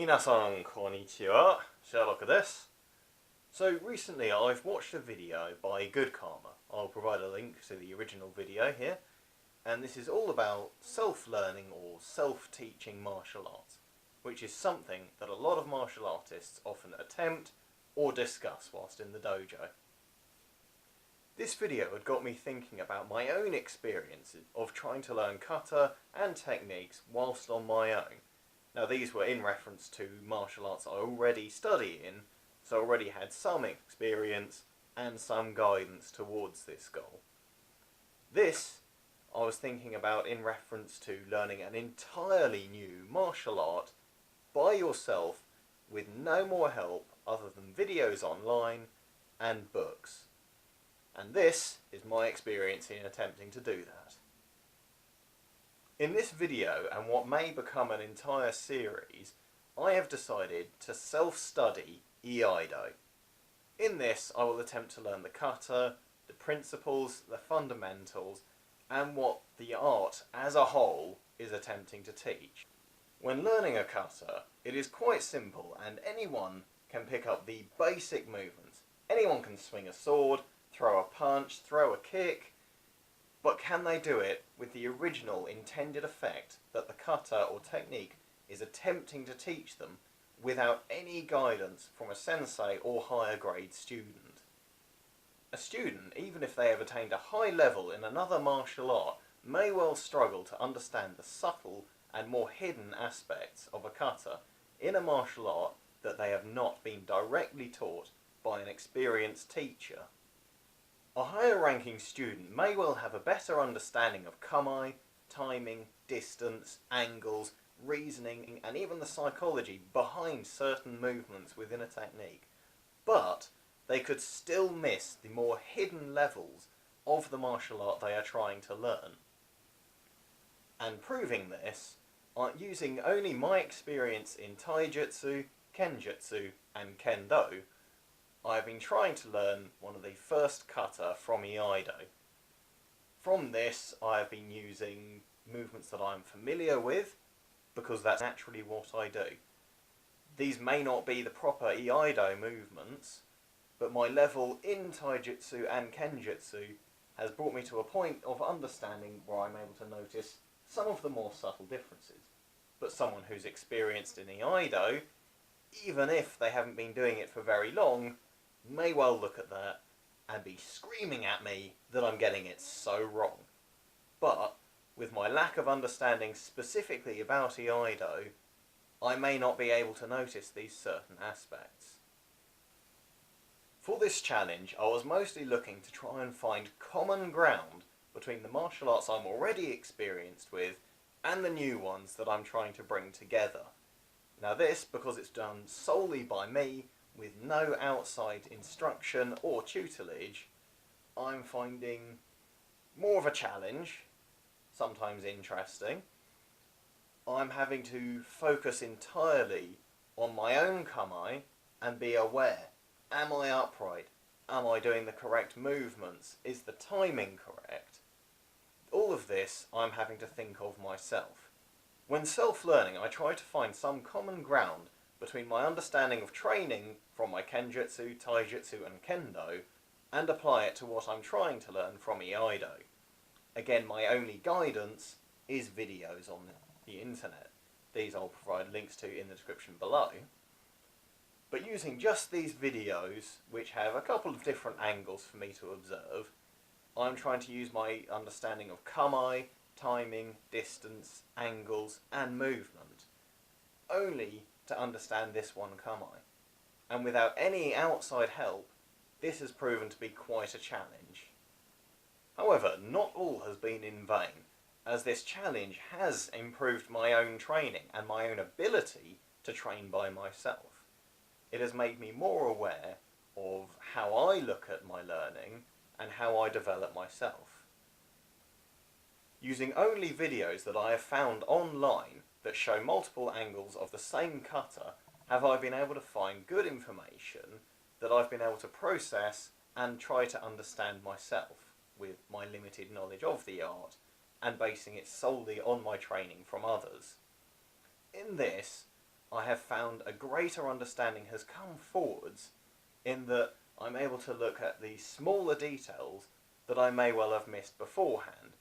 Minasan konnichiwa, Sherlock desu. So recently I've watched a video by Good Karma. I'll provide a link to the original video here. And this is all about self-learning or self-teaching martial arts, which is something that a lot of martial artists often attempt or discuss whilst in the dojo. This video had got me thinking about my own experiences of trying to learn kata and techniques whilst on my own. Now these were in reference to martial arts I already study in, so I already had some experience and some guidance towards this goal. This I was thinking about in reference to learning an entirely new martial art by yourself with no more help other than videos online and books. And this is my experience in attempting to do that. In this video, and what may become an entire series, I have decided to self-study Iaido. In this, I will attempt to learn the kata, the principles, the fundamentals, and what the art as a whole is attempting to teach. When learning a kata, it is quite simple and anyone can pick up the basic movements. Anyone can swing a sword, throw a punch, throw a kick, but can they do it with the original intended effect that the kata or technique is attempting to teach them without any guidance from a sensei or higher grade student? A student, even if they have attained a high level in another martial art, may well struggle to understand the subtle and more hidden aspects of a kata in a martial art that they have not been directly taught by an experienced teacher. A higher ranking student may well have a better understanding of kamae, timing, distance, angles, reasoning, and even the psychology behind certain movements within a technique, but they could still miss the more hidden levels of the martial art they are trying to learn. And proving this, using only my experience in taijutsu, kenjutsu, and kendo, I have been trying to learn one of the first kata from Iaido. From this, I have been using movements that I'm familiar with, because that's naturally what I do. These may not be the proper Iaido movements, but my level in taijutsu and kenjutsu has brought me to a point of understanding where I'm able to notice some of the more subtle differences. But someone who's experienced in Iaido, even if they haven't been doing it for very long, may well look at that and be screaming at me that I'm getting it so wrong. But with my lack of understanding specifically about Iaido, I may not be able to notice these certain aspects. For this challenge, I was mostly looking to try and find common ground between the martial arts I'm already experienced with and the new ones that I'm trying to bring together. Now this, because it's done solely by me, with no outside instruction or tutelage, I'm finding more of a challenge, sometimes interesting. I'm having to focus entirely on my own kamae and be aware. Am I upright? Am I doing the correct movements? Is the timing correct? All of this I'm having to think of myself. When self-learning, I try to find some common ground between my understanding of training from my kenjutsu, taijutsu and kendo, and apply it to what I'm trying to learn from Iaido. Again, my only guidance is videos on the internet. These I'll provide links to in the description below. But using just these videos, which have a couple of different angles for me to observe, I'm trying to use my understanding of kamae, timing, distance, angles and movement, only to understand this one kamae. And without any outside help, this has proven to be quite a challenge. However, not all has been in vain, as this challenge has improved my own training and my own ability to train by myself. It has made me more aware of how I look at my learning and how I develop myself. Using only videos that I have found online that show multiple angles of the same kata, have I been able to find good information that I've been able to process and try to understand myself with my limited knowledge of the art and basing it solely on my training from others. In this, I have found a greater understanding has come forwards in that I'm able to look at the smaller details that I may well have missed beforehand.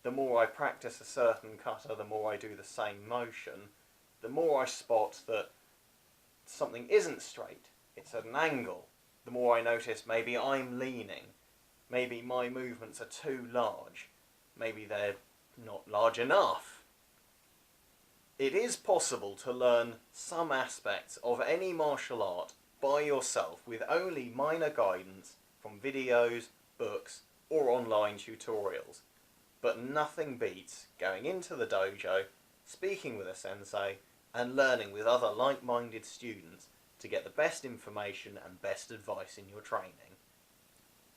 The more I practice a certain cutter, the more I do the same motion, the more I spot that something isn't straight, it's at an angle. The more I notice maybe I'm leaning, maybe my movements are too large, maybe they're not large enough. It is possible to learn some aspects of any martial art by yourself with only minor guidance from videos, books, or online tutorials. But nothing beats going into the dojo, speaking with a sensei, and learning with other like-minded students to get the best information and best advice in your training.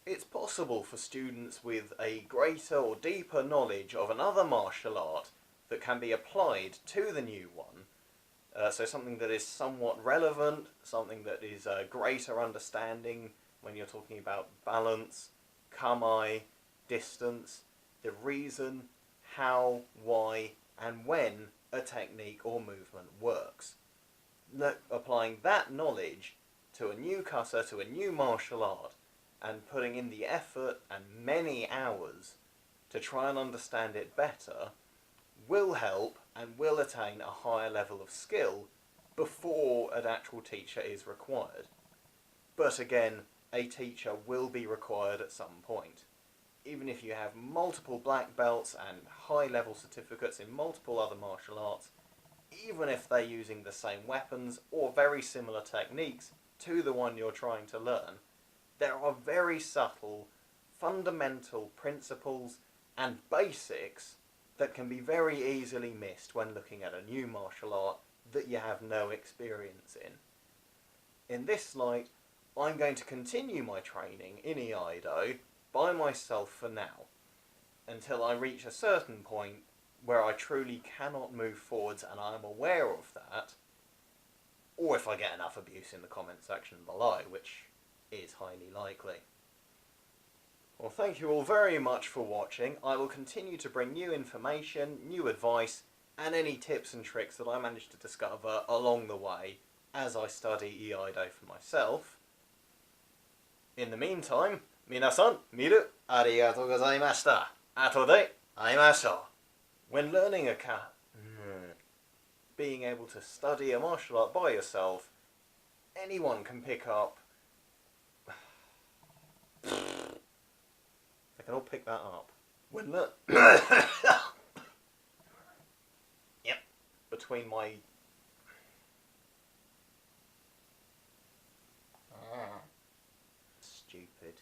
It's possible for students with a greater or deeper knowledge of another martial art that can be applied to the new one, so something that is somewhat relevant, something that is a greater understanding when you're talking about balance, kamae, distance, the reason, how, why, and when a technique or movement works. Applying that knowledge to a new cutter, to a new martial art, and putting in the effort and many hours to try and understand it better will help and will attain a higher level of skill before an actual teacher is required. But again, a teacher will be required at some point. Even if you have multiple black belts and high-level certificates in multiple other martial arts, even if they're using the same weapons or very similar techniques to the one you're trying to learn, there are very subtle, fundamental principles and basics that can be very easily missed when looking at a new martial art that you have no experience in. In this light, I'm going to continue my training in Iaido by myself for now, until I reach a certain point where I truly cannot move forwards and I am aware of that, or if I get enough abuse in the comment section below, which is highly likely. Well, thank you all very much for watching. I will continue to bring new information, new advice, and any tips and tricks that I manage to discover along the way as I study Iaido for myself. In the meantime, minasan, miru, arigatou gozaimashita. Ato de aimashou. When learning a being able to study a martial art by yourself, anyone can pick up. They can all pick that up. When yep. Between my stupid.